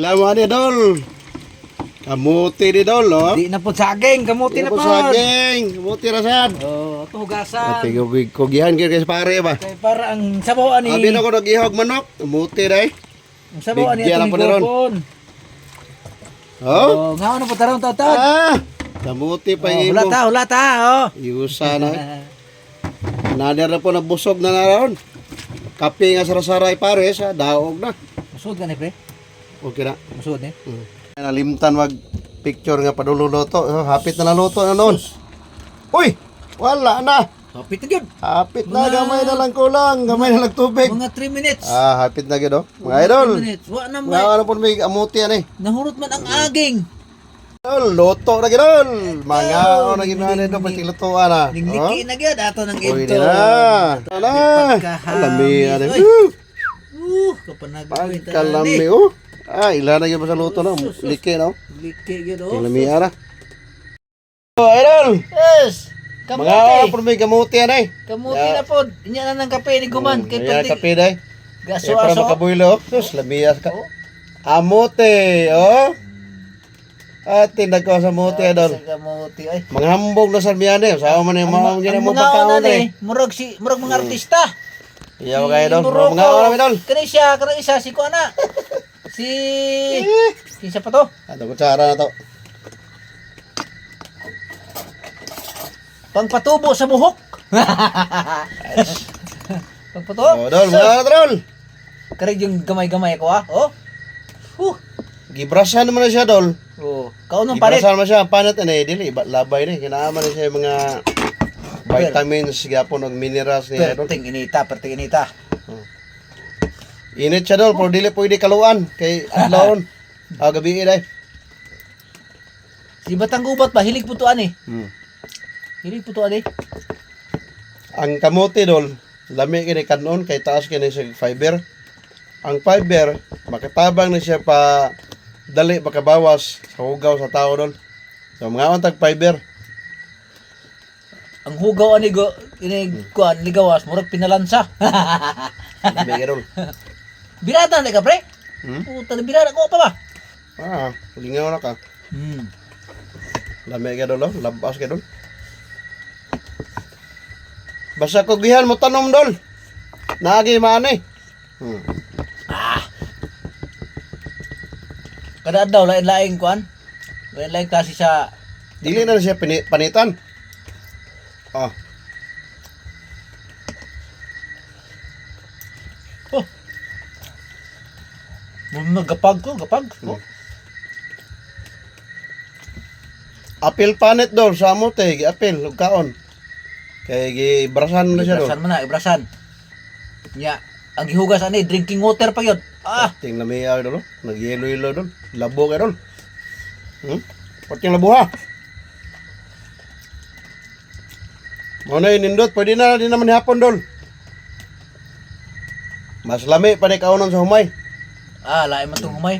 Laman ni Dol. Kamuti ni Dol, oh. Di na po saging, kamuti na po. Saging, kamuti rasad. Oh, ito hugasan. Ate kugihan kay pare ba. Kay para ang sabawan ni. Abi na ko nagihog manok, kamuti dai. Ang sabawan ni Bigyan atong na po na ron. gopon. Oh. Oh, nga ano po tarong tatad. Kamuti pa Oh, imo. hula ta, oh. Iusa na. Nader na po nabusog na naron. Kape nga sarasaray pare sa daog na. Musud ka ni pre. Okay na. Musud ni. Nalimtan mag picture nga padululuto. Hapit na naluto na noon. Uy! Wala na. Hapit na gyud. Hapit na, gamay na lang kulang. Gamay na lang tubig. Mga 3 minutes. Hapit na gid oh. Mga idol. 3 minutes. Wa na Nga ano po may amuti yan eh. Nahurot man ang aging. Idol, luto na gid idol. Mga ano na gid na ito pati lutuan na. Ningliki na gyud ato ng Uy ito. na. Ala. Alami ano. Kapanag Pagkalami oh. Ilan na yun sa luto na. Liki no. Liki gyud oh. Alami ara. Oh, idol. Yes. Mga Kamuti. po may kamuti yan eh. Kamuti na po. Inya na ng kape ni Guman. Kay Ayan, pati. kape dai. Gaso Para aso. makabuylo. Sus, lamias ka. Amote, oh. At tindag ko sa mote, idol. Kamuti ay. Mga hambog na sa miyane. Sama man yung mga dyan mo mga pagkaon eh. murag mga artista. Iyaw kayo, idol. Mga oras, idol. Kani siya, kana isa si Kuana. Si Kinsa pa to? Ato, kutsara na to. Pangpatubo sa buhok. Pangpatubo. Oh, idol. Mga idol. Kari yung gamay-gamay ko ha. Oh. Gibrasan naman na siya, idol. Oh, kaunong palit. Gibrasan naman siya. Panat na eh. Dili, labay na eh. Kinaaman na siya yung mga vitamins, gapon, og minerals niya, idol. Perting inita. Init siya, idol. Pero dili pwede kaluan. Kay adlawon. Gabi eh, Si Batang Gubat ba hilig putuan eh. Hilig putuan eh. Ang kamote dol, lami kini kanon kay taas kini sa fiber. Ang fiber makatabang na siya pa dali makabawas sa hugaw sa tao dol. So mga tag fiber. Ang hugaw ani go ini kuan ligawas murag pinalansa. Lami dol. Birada na ka pre? Puta na birada ko pa ba? Lingaw na ka. Lami dol, labas ka dol. Basta kugihan mo tanom dol. Naagi maani. Kada daw lain-laing kuan. Lain-lain klase sa Dili na siya panitan. gapag. Apil panit dol sa amote, apil ug kaon. Kay gibrasan na siya dol. Ibrasan man na, ibrasan. Nya, ang gihugas ani drinking water pa yun. Ting lamiya dol. Nagyelo-yelo dol. Labo ka dol. Pating labo ha. Mo na inindot, pwede na din naman hapon dol. Mas lami pa ni kaunon sa humay. Lain man tong humay.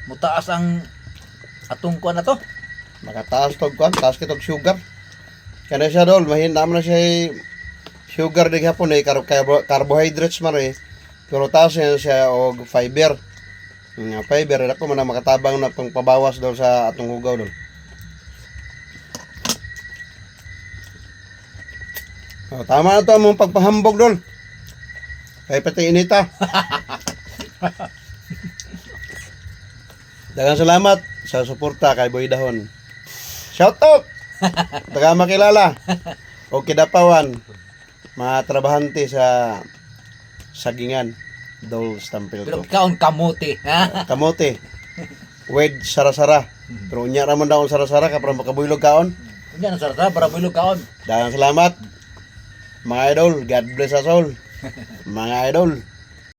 Mutaas ang atong kuan na to. Makataas tog kwan, taas kitog sugar. Kana siya dol, mahin naman na siya sugar di hapon eh, carbohydrates man eh. Pero taas siya og fiber. Nga fiber, ako man na makatabang na pangpabawas dol sa atong hugaw dol. Tama na to mong pagpahambog dol. Kay pati inita. Daghang salamat sa suporta kay Boy Dahon. Shout out! Taga makilala. O kidapawan. Mga trabahante sa sagingan. Dol Stampil Pero ko. kaon kamote. Kamote. Wed sarasara. Pero unya ramon daw sarasara kapra makabuylog kaon. Unya na sarata para bulog kaon. Daghang salamat. Mga idol, God bless us all. Mga idol.